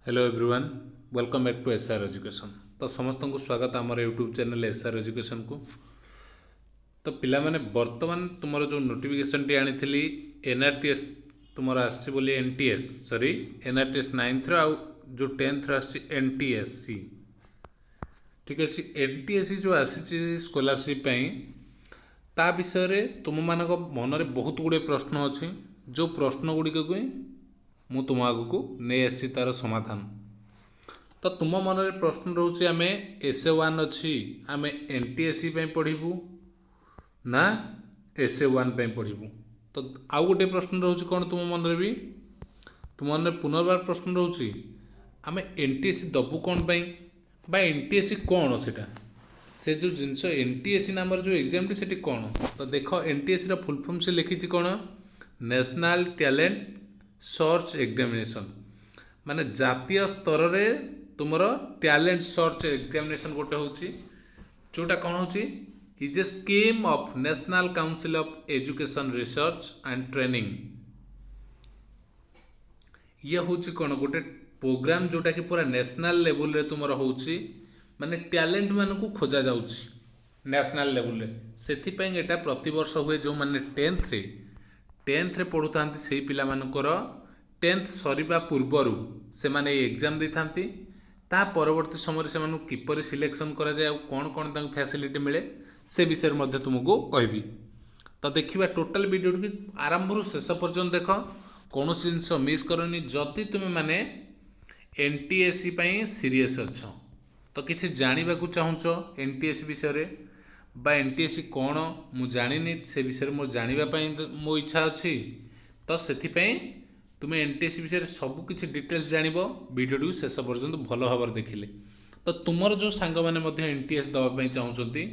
Hello everyone, welcome back to SR education. तो समस्त को स्वागत आम यूट्यूब चैनल एसआर एजुकेशन को। तो पिला माने वर्तमान तुम जो नोटिफिकेशन टी आनी थी एनआरटीएस तुम आसी एनटीएस सॉरी एनआरटीएस 9th आउ जो 10th आसी एनटीएससी। ठीक अच्छे एनटीएससी जो आसी स्कॉलरशिप ता विषय तुम मान मन में बहुत गुड़े प्रश्न अच्छी जो प्रश्न गुड़िक मु तुम आगू नहीं आसी तार समाधान। तो तुम मन में प्रश्न रोचे आम SA1 अच्छी आम एनटीएससी पढ़ू ना SA1 पढ़ू। तो आउ गोटे प्रश्न रोचे कौन तुम मन में भी तुम मन में पुनर्बार प्रश्न रोचे आम एनटीएससी दबु कौन बा एनटीएससी कौन से जो जिनस एनटीएससी नाम जो एग्जाम टी से कौन। तो देख एनटीएससी फुल फॉर्म से लिखी कौन नेशनल टैलेंट सर्च एग्जामिनेशन माने जातीय स्तर रे तुमर टैलेंट सर्च एग्जामिनेशन गोटे होची जोटा कौन होची is a scheme of national council of education research and training. ये होची कौन गोटे प्रोग्राम जोटा कि पूरा नेशनल लेवल रे तुमर होची माने टैलेंट मान को खोजा जाउची नेशनल लेवल रे। सेथि पई एटा प्रति वर्ष हुए जो माने 10th रे पढ़ुता से पिला मानकर 10th सरीबा पूर्वरु से माने एग्जाम दे थांती ता परवर्ती समय से मानु किपर सिलेक्शन करा जाय कौन कौन तांको फैसिलिटी मिले से विषय मध्ये तुमको कहबी। तो देखिबा टोटल वीडियो की आरंभ रु शेष पर्यंत देख कौन जिनस मिस करनी जदि तुम माने एनटीएससी पई सीरियस अच्छ तो किसी जानवा चाहूच एनटीएससी विषय रे बा एनटीएससी कौन मु जानी से विषय मोर जानापी मो इच्छा अच्छी। तो से तुम एनटीएससी विषय सब किसी डिटेल्स जान वीडियो शेष पर्यंत भल भाव देखिले। तो तुमर जो सांग मैंने एनटीएस दवाई चाहते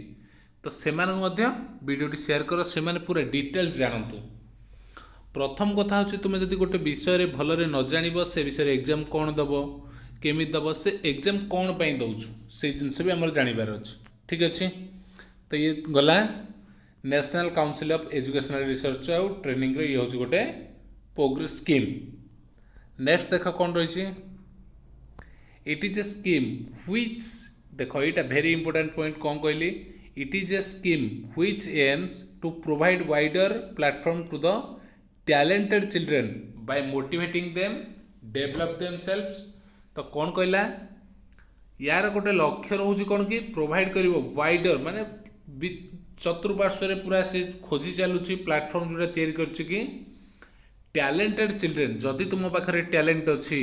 तो से वीडियो शेयर कर से पूरा डिटेल्स जानतु। प्रथम कथा हूँ तुम जब गोटे विषय भलरे न जान से विषय एग्जाम कौन दब केमी दब से एग्जाम कौन पाई दउछु से जिनस भी आमर जानवर अच्छे। ठीक अच्छे तो ये गला national council of educational research आउ ट्रेनिंग रे ये हूँ गोटे प्रोग्रेस स्कीम। नेक्स्ट देख कौन रही it is a scheme which देख यहाँ वेरी इंपोर्टेंट पॉइंट कौन कहली it is a scheme which aims to provide wider platform to the talented children by motivating them develop themselves. तो कौन कहला यार गोटे लक्ष्य रोचे कौन कि प्रोवाइड कर वाइडर माने चतुर्पार्श्व पूरा से खोजी चलुची प्लेटफॉर्म जोटा तैयारी करछि कि टैलेंटेड चिल्ड्रेन जदि तुम पाखे टैलेंट अच्छी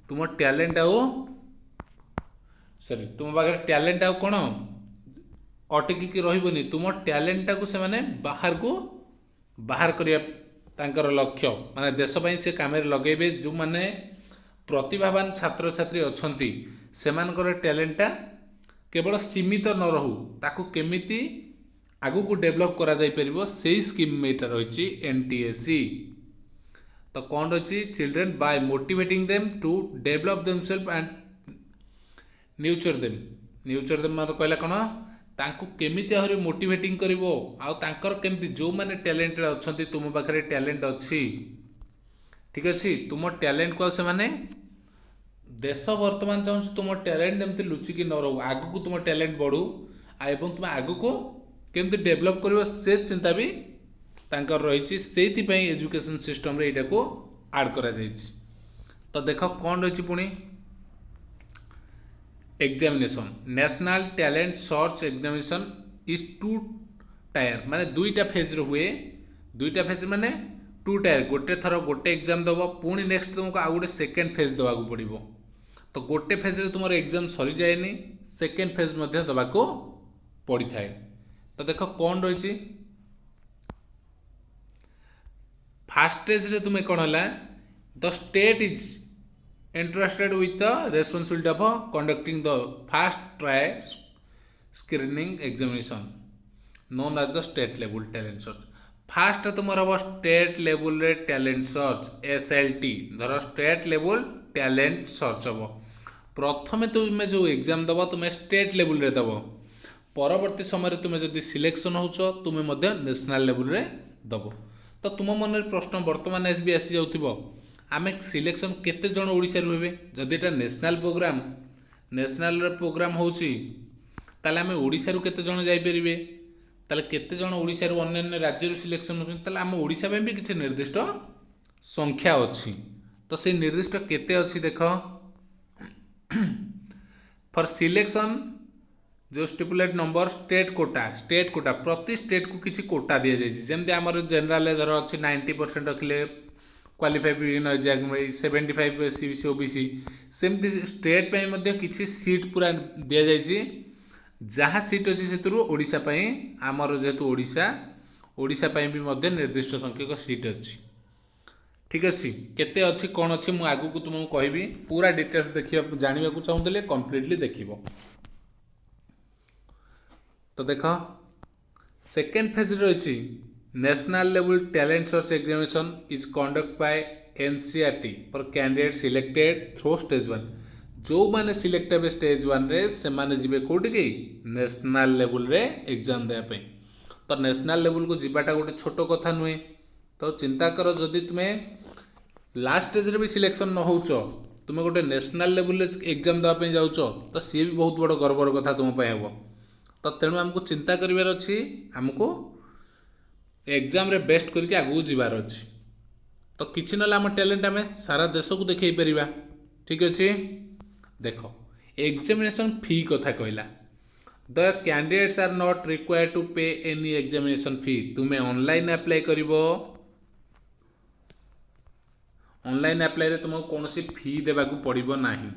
तुम टैलेंट आउ सॉरी तुम पाखे टैलेंट आउ कौन अटकी रही तुम टैलेंटा को से माने बाहर करिया तांकर लक्ष्य माने देश पई से काम लगेबे जो माने प्रतिभावान छात्र छात्री अछंती सेमानकर टैलेंटा केवल सीमित न रहू ताकू केमिति आगु को डेवलप करा जाई परिबो सेही स्कीम में एटा रहिछि एनटीएससी। तो कौन रही children by motivating them to develop themselves and nurture them मतलब कहला कौन तांकु केमिति आहरी मोटिवेटिंग करिवो आ तांकर केमिति जो माने टैलेंटेड अछंती तुम पाखरे टैलेंट अच्छी। ठीक अच्छे तुम टैलेंट को से माने देश वर्तमान चाहूँ तुम टैलेंट एमती लुचिकी न रो आगु को तुम टैलेंट बढ़ू एवं तुम आगु को केमती डेवलप कर से चिंता भी तांकर रही से एजुकेशन सिस्टम रे को आड करा जायछि। तो देख कौन रही पुणी examination national talent search examination is 2 tyre माने दुईटा फेज हुए दुईटा फेज माने 2 टायर गोटे थर गोटे एग्जाम दब पुणी नेक्स्ट तुमको आउ गोटे सेकेंड फेज देवाक पड़ो। तो गोटे फेज रे तुम एग्जाम सरी जाएनी सेकेंड फेज दबाको पड़ी थाए। तो देख कौन रही फास्ट स्टेज रे तुम्हें कौन है the state is interested with the responsibility of conducting the first tier screening examination known as the state level talent search. First तुम हम स्टेट लेवल रे टैलेंट सर्च SLT धर स्टेट लेवल टैलेंट सर्च हम प्रथम तुम जो exam दब तुम स्टेट लेवल रे दब परवर्ती समय तुम जब सिलेक्शन हो तुम्हें नेशनल लेवल रे दब। तो तुम मन प्रश्न बर्तमान भी आसी जाउथिबो आमे सिलेक्शन केते जण ओडिसा रे हेबे जदि एटा नेशनल प्रोग्राम होउची ताले आमे ओडिसा रू केते जण जाई परिबे ताले केते जण ओडिसा रू अन्य राज्य रू सिलेक्शन होउची ताले आमे ओडिसा पे भी किछि निर्दिष्ट संख्या अछि तो से निर्दिष्ट केते अछि देखो फॉर सिलेक्शन जो स्टिपुलेट नंबर स्टेट कोटा प्रति स्टेट को किसी कोटा दि जाए जमती आमर जनरल धर अच्छी 90% रखिले क्वालिफाई विभिन्न एग्जाम 75 सीबीसी ओबीसी सेमती स्टेट किसी सीट पूरा दि जाए जहाँ सीट अच्छी से ओडिशा आमर जेहेतु ओडिशा भी निर्दिष्ट संख्यक सीट अच्छी ठीक अच्छे केते अच्छी कौन अच्छी मुझे आगू को तुमको कहबी पूरा डिटेल्स देखिए जानवा को चाहूले कंप्लीटली देखिबो। तो देख सेकेंड फेज रही national level talent search examination is conduct bye NCERT for candidate selected through stage 1 जो माने सिलेक्ट हे स्टेज 1 रे से माने जिबे कोठी की नेशनल लेवल रे एग्जाम देया पे तो नेशनल लेवल को जिबाटा गोटे छोटो कथा नुहे तो चिंता कर जदि तुम्हें लास्ट स्टेज रे भी सिलेक्शन न होउछ तुम्हें गोटे नेशनल लेवल रे एग्जाम देवा पे जाउछ तो सी भी बहुत बड़ गर्वर कथा तुम पे हेबो तो तेणु आमको चिंता करिवार अछि आमको एग्जाम रे बेस्ट करके आगू जीवार अछि तो किछि नला हम टैलेंट आमे सारा देश को देखै परिबा ठीक अछि। देखो एग्जामिनेशन फी कथा कहला the candidates are not required to pay any examination fee तुम्हें ऑनलाइन अप्लाई करिवो ऑनलाइन अप्लाई रे तुमको कौनसी फी देबाकू पड़िबो नाही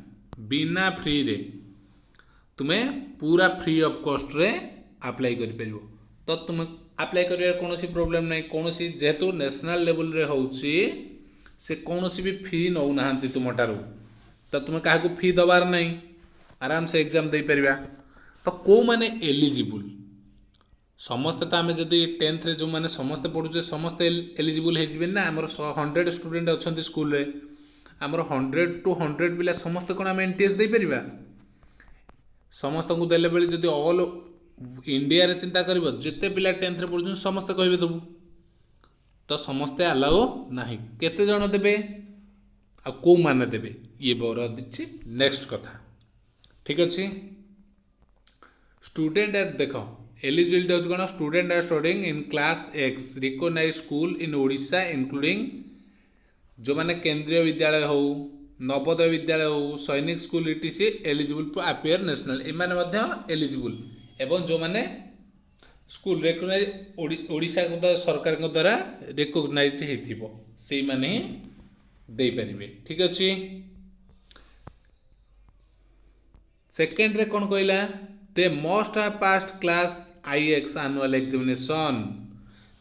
बिना फ्री रे तुम्हें पूरा फ्री ऑफ कॉस्ट रे अप्लाई करि परिबो तो तुम अप्लाई करिया कौनसी प्रॉब्लम नहीं कौनसी जेहेतु नेशनल लेवल रे होउची से कौनसी भी फी नौ नाहंती तुमटारू तो तुम्हें काहाकू फी दबार नहीं आराम से एग्जाम दे परिबा तो को माने एलिजिबल समस्त तो आम जदि 10th रे जो माने समस्त पढ़ुचे समस्त एलिजिबल हो जिबे ना हमर 100 स्टूडेंट अच्छे स्कूल रे हमर 100 to 100 पिला समस्त कोन आम एनटीएस दे परिबा समस्त को देले बेले जदि ऑल इंडिया रे चिंता करबो जते पिला 10th रे पढ़ुचे समस्त कहबे दबु तो समस्त अलाउ नाही केते जण देबे आ को माने देबे ये बोरा दिछि नेक्स्ट कथा ठीक अछि। स्टूडेंट आर देखो एलिजिबिलिटी होच कोन student are studying in class X recognised school in Odisha including जो माने केंद्रीय विद्यालय हो नवोदय विद्यालय हो Sainik School etc eligible to appear national ए माने मध्य एलिजिबल एवं जो माने स्कूल रिकॉग्नाइज ओडिशा सरकार द्वारा रिकॉग्नाइज्ड हेथिबो सेई माने दे परिबे ठीक अछि। सेकेंड रे कोन कहला they must have passed class IX annual examination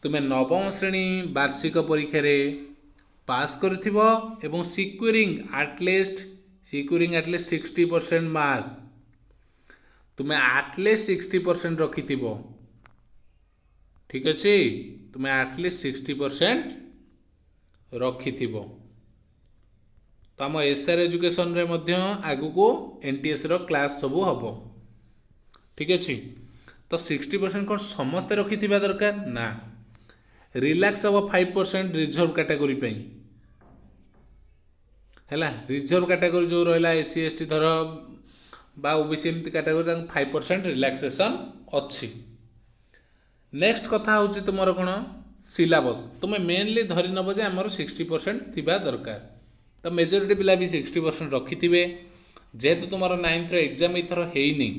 तुम्हें नवम श्रेणी वार्षिक परीक्षा रे पास करथिबो एवं सिक्योरिंग एटलिस्ट 60% मार्क तुम्हें एटलिस्ट 60% रखिथिबो ठीक अछि तुम्हें एटलिस्ट 60% रखिथिबो तो आम एसआर एजुकेशन रे मध्य आगु को एनटीएस रो क्लास सबू हबो ठीक अछि। तो 60% कौन समस्ते रखिथिबा दरकार ना रिलैक्स हम 5% रिजर्व कैटेगरी पे हैला रिजर्व कैटेगरी जो रहला एससी एसटी धर बा ओबीसी एमती कैटेगरी 5% रिलैक्सेशन अच्छी। नेक्स्ट कथा होची तुमर कोन सिलेबस तुम्हें मेनली धरि नबो जे हमर 60% थिबा दरकार तो मेजॉरिटी पिला भी 60% रखिथिबे जेहेतु तुमर 9th रे एग्जाम इथर हेइनी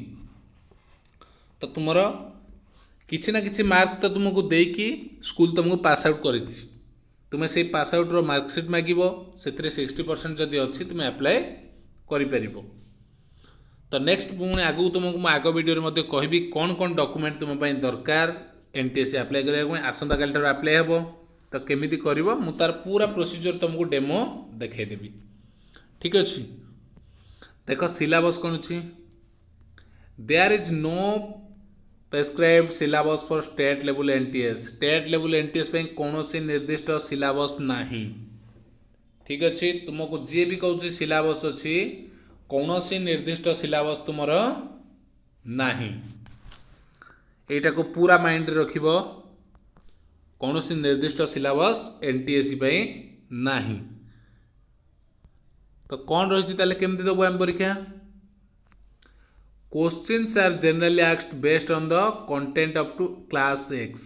तो तुमर किछि ना किछि मार्क तो तुमको देकी स्कूल तुमको पास आउट करिछि तुम्हें से पास आउट रो मार्कशीट मागिबो सेतरे 60% जदि अछि तुम्हें अप्लाई करि परिबो। तो नेक्स्ट पुणे आगु तुमको आग वीडियो रे मध्ये कहबी कोन कोन डॉक्यूमेंट तुम पई दरकार एनटीएस अप्लाई करिया आसंता काल ठार अप्लाई हेबो तो केमिति करिवो मु तार पूरा प्रोसीजर तुमको डेमो देखाई देबी ठीक अछि। देखो सिलेबस कोन अछि there is no prescribed syllabus for state level NTS पे कौन सी निर्दिष्ट सिलेबस नाही ठीक अच्छे तुमको जी भी कहूँ सिलेबस अच्छी कौन सी निर्दिष्ट सिलेबस तुमर नाही एटा को पूरा माइंड रखिबो कौन सी निर्दिष्ट सिलेबस एनटीएस पे नाही तो कौन रही ताले केमती देबो आम परीक्षा questions are generally asked based on the content up to class X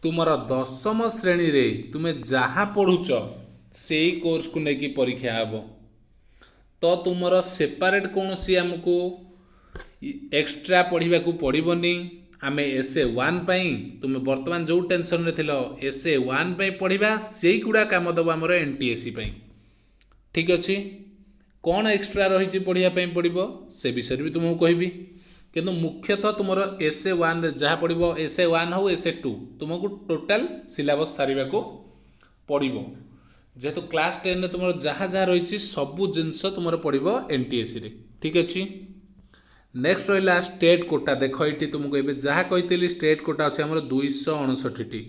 तुमर दशम श्रेणी रे तुमे जहाँ पढ़ुच से कोर्स को लेकिन परीक्षा हम तो तुमर सेपरेट कौन सी आमको एक्स्ट्रा पढ़ा को पड़ोनी आम एसए वन तुम बर्तमान जो टेंशन रे थिलो एसए वन पढ़ा से गुड़ा कम दब आमर एनटीएससी ठीक अच्छे कौन एक्स्ट्रा रही पढ़ापी पड़ो से विषय भी तुमको कहबी किंतु मुख्यतः तुम एसए वन जहाँ पढ़ो एसए वन हो एसए टू तुमको टोटाल सिलेबस सारे को पड़ो जेहेतु क्लास 10 तुम जहाँ जहाँ रही सबू जिनस तुम पड़ो एनटीएससी रे ठीक अच्छे नेक्स्ट रहा स्टेट कोटा देख ये तुमको ये जहाँ कही स्टेट कोटा अच्छे आम 259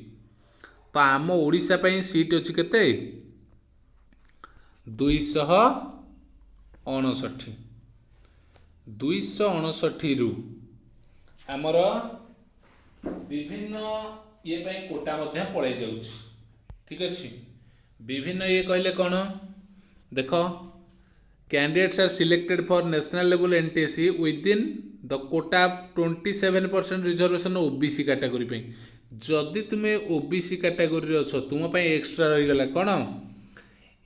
तो आम ओडिशा सीट अच्छी केते 259 259 रु आमर विभिन्न ये कोटा पड़े जाउछि ठीक अच्छे विभिन्न ये कहले कौन देख candidates are selected for national level NTSC within the quota 27% reservation OBC category जदि तुम्हें ओबीसी कैटेगरी अच्छ तुम एक्स्ट्रा रहीगला कौन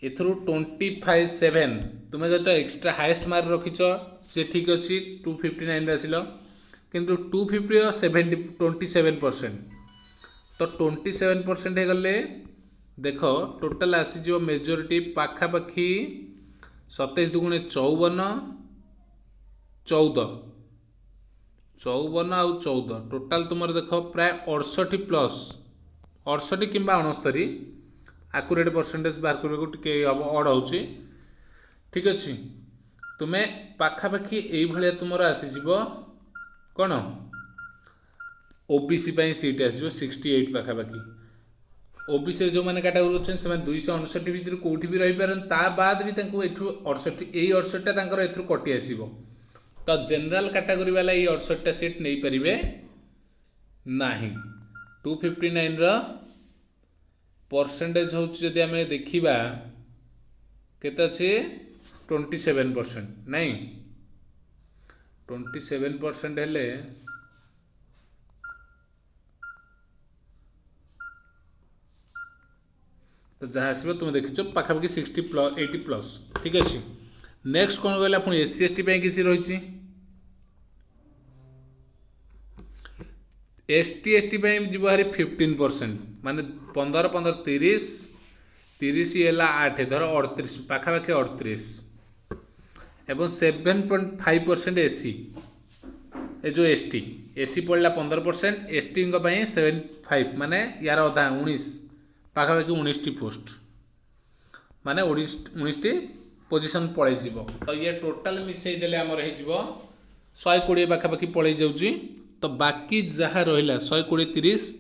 एथरू 25/7 तुम्हें जो एक्स्ट्रा हाईएस्ट मार्क रखिच से ठीक अच्छी 259 आसिल किंतु 250 27% तो 27% हो गले देख टोटाल आसीज मेजोरिटी पाखापाखि 27 दुगुणे 54 14 54 आउ 14 टोटाल तुम देख प्राय 68 प्लस 68 कि 69 आकुरेट परसेंटेज बाहर करने टे हम अड हो ठीक अच्छे तुम्हें पाखापाखि ये तुम आसीज कौन ओबीसी सीट आस 68 पाखापाखि ओबीसी जो मैंने कैटेगरी अच्छे से 259 भितर कौटी भी रही ता बाद भी 68 यही 68 एथु कटि आसो तो जनरल कैटेगरी वाला ये 68 सीट नहीं पारे ना 259 परसेंटेज हूँ जदि आम देखा केते अच्छे 27% नहीं 27% हेले तो जहाँ आसो तुम देखिच पाखापाखि 80 प्लस ठीक अच्छे नेक्स्ट कौन कहला पुणी एससी एसटी किसी रही एसटी एसटी जीव हारी 15% माने 15 15 30 30 है 8 धर 38 पाखापाखि 38 एवं 7.5% एससी ए जो एसटी एससी पढ़ला 15% एसटी 7.5 माने यार अधा 19 पाखापाखि 19 पोस्ट माने 19 पोजिशन पड़े तो ये टोटाल मिसई देले आमर हो 120 पाखापाखि पड़े जाऊँगी तो बाकी जहाँ रहा 120 30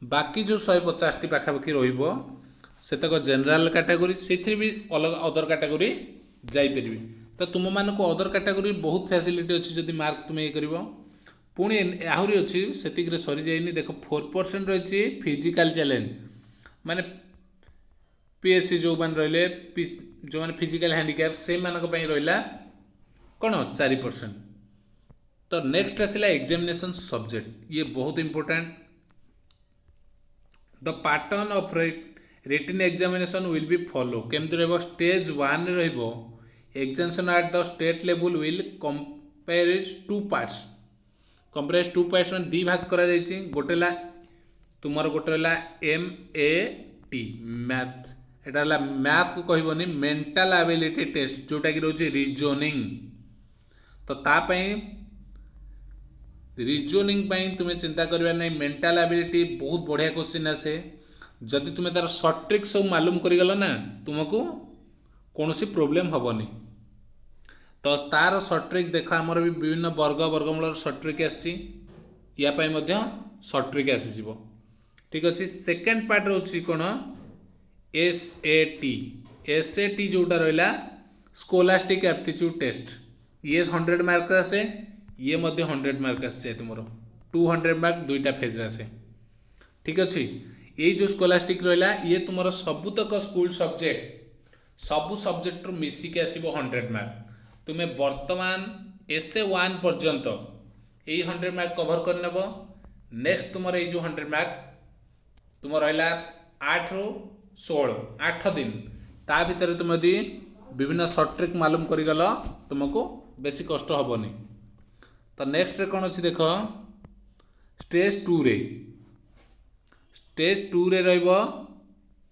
बाकी जो 150 पाखापाखि रतक जनरल कैटेगरी से भी अलग अदर कैटेगरी जापर तो तुम मानक अदर कैटेगरी बहुत फैसिलिटी अच्छी जदि मार्क तुम ये कर पुणी आहरी अच्छी से सरी जाइनी देख 4% रही फिजिकल चैलेंज माने पीएससी जो मैंने रही जो मैंने फिजिकल हैंडिकैप से रहा कौन 4% तो नेक्स्ट आसला एग्जामिनेशन सब्जेक्ट ये बहुत important the pattern of written examination will be follow केमती रहिबो स्टेज 1 रे रहिबो examination at the state level will compares to parts में दी भाग करा जायछि गोटेला तुमर गोटेला MAT मैथ एटा मैथ को कहबोनी मेंटल एबिलिटी टेस्ट जोटा कि रोचे रीजनिंग तो तापई रीजनिंग तुम्हें चिंता करवा नहीं मेंटल एबिलिटी बहुत बढ़िया क्वेश्चन आसे जदि तुम्हें तार सर्ट ट्रिक सब मालूम करगल ना तुमको कौन सी प्रोब्लेम हेनी तो तार सर्ट ट्रिक देख आमर भी विभिन्न वर्गमूल सर्ट ट्रिक आपाई सर्ट ट्रिक आसीज ठीक अच्छे सेकेंड पार्ट रोची कौन SAT जोटा रहा स्कोलास्टिक एप्टीट्यूड टेस्ट ये 100 मार्क आसे ये 100 मार्क आसे तुम 200 मार्क दुईटा फेज आसे ठीक अच्छे ये जो स्कोलास्टिक रहा ये तुम सबुतक स्कूल सब्जेक्ट सबु सब्जेक्ट रु मिसिक आसीबो 100 मार्क। तुम्हें वर्तमान एसे 1 पर्यंत यही 100 मार्क कवर कर नेब। नेक्स्ट तुम ये जो 100 मार्क तुम रहा 8 रु 16 8 दिन ता भितर तुम यदि विभिन्न सर्ट ट्रिक मालूम करगल तुमको बेसी कष्ट हेनी। तो नेक्स्ट रे कौन अच्छी देख स्टेज 2 रे स्टेज 2 रे रहिबो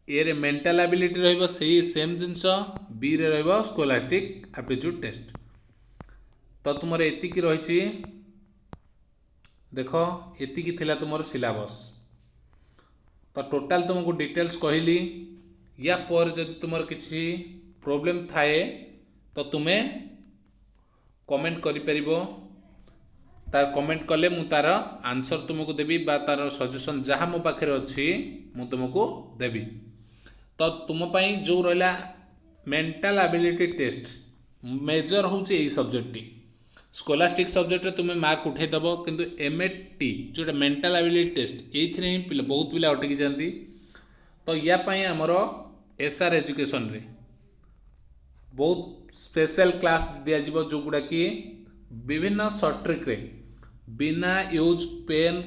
ए रे मेंटल एबिलिटी रहिबो सेही सेम जिंस बी रे रहिबो स्कोलास्टिक एप्टीट्यूड टेस्ट। तो तुमर एतिकी रहिछि देख एतिकी थिला तुमर सिलेबस। तो टोटाल तुमको डिटेल्स कहली या पर जब तुमर किसी प्रॉब्लम थाए तो तुम्हें कमेंट करि परिबो। तार कमेंट कले मु तार आंसर तुमको देबी बा तार सजेशन जहाँ मो पाखे अच्छी मु तुमको देबी। तो तुम पाई जो रहा मेंटल एबिलिटी टेस्ट मेजर होची यही सब्जेक्ट स्कोलास्टिक सब्जेक्ट रे तुम्हें मार्क उठेदब किंतु एमएटी जोटा मेंटल एबिलिटी टेस्ट ये पिला बहुत पिला अटकी जाती। तो या पाई आमर एसआर एजुकेशन रे बहुत स्पेशल क्लास दिया जो गुड़ा कि विभिन्न सर्ट ट्रिक रे बिना यूज पेन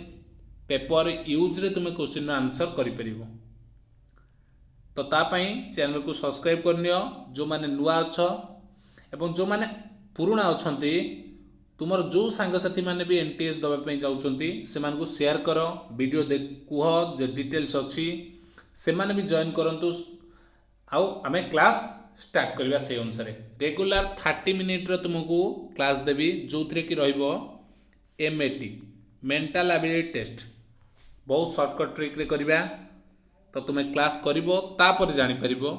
पेपर यूज रे तुम्हें क्वेश्चन आंसर करि परिबो। तो तापाई चैनल को सब्सक्राइब करनियो जो माने नुआ अछ एवं जो माने पुराना अछंती तुमर जो सांगसाथी माने भी एनटीएस दबा पे जाउछंती से मान को शेयर करो वीडियो देख कुह जे डिटेल्स अच्छी से माने भी जॉइन करंतु। आउ आमे क्लास स्टार्ट करबा से अनुसार रेगुलर 30 मिनिट रो तुमको क्लास देबी जो थरे कि रहइबो एमएटी मेंटल एबिलिटी टेस्ट बहुत शॉर्टकट ट्रिक रे करबा। तो तुम्हें क्लास करिबो तापर जानि परिबो